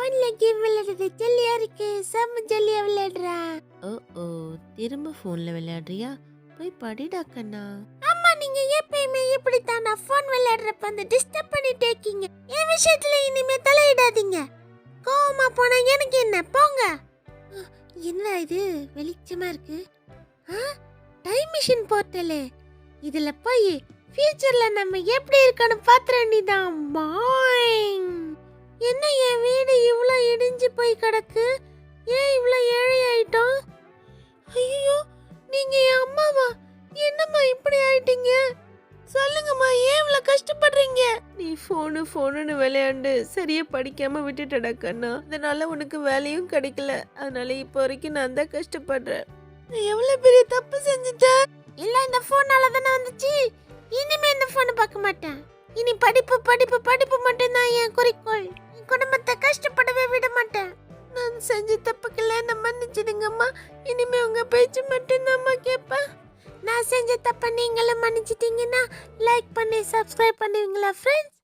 போன்ல கேம் விளையாடுறது ஜல்லியா இருக்கு, செம்ம ஜல்லியா விளையாடுறா. ஓ ஓ திரும்ப ஃபோன்ல விளையாடுறியா? போய் படிடா கண்ணா. அம்மா நீங்க எப்பயுமே இப்படித்தான், நான் போன் விளையாடுறப்ப வந்து டிஸ்டர்ப் பண்ணிட்டே இருக்கீங்க. என் விஷயத்துல இனிமே தலையிடாதீங்க. கோவமா போனா எனக்கு என்ன, போங்க. என்ன இது வெளிச்சமா இருக்கு? Time machine portal. இதுல போய் ஃபியூச்சர்ல நம்ம எப்படி இருக்கணும் பாத்துற வேண்டியதான். பாயிங். என்ன என் வீடு இவ்ளோ இடிஞ்சு போய் கிடக்கு? ஏன் இவ்ளோ ஏழை ஆயிட்டோம்? ஐயோ நீங்க என் அம்மாவா? என்னம்மா இப்படி ஆயிட்டீங்க? சொல்லுங்கம்மா, ஏன் இவ்ளோ கஷ்டப்படுறீங்க? நீ ஃபோனுன்னு விளையாண்டு சரியா படிக்காம விட்டுட்டடா கண்ணா. அதனால உனக்கு வேலையும் கிடைக்கல. அதனால இப்போ வரைக்கும் நான் தான் கஷ்டப்படுறேன். நான் எவ்வளவு பெரிய தப்பு செஞ்சுட்டேன். எல்லாம் இந்த போனால தானே வந்துச்சு. இனிமே இந்த போனை பார்க்க மாட்டேன். இனி படிப்பு படிப்பு படிப்பு மட்டும்தான் என் குறிக்கோள். என் குடும்பத்தை கஷ்டப்படவே விட மாட்டேன். நான் செஞ்ச தப்புக்கெல்லாம் என்ன மன்னிச்சிடுங்கம்மா. இனிமே உங்க பேச்சு மட்டும்தாம்மா கேட்பேன். நான் செஞ்ச தப்ப நீங்களும் மன்னிச்சிட்டீங்கன்னா லைக் பண்ணி சப்ஸ்கிரைப் பண்ணுவீங்களா ஃப்ரெண்ட்ஸ்?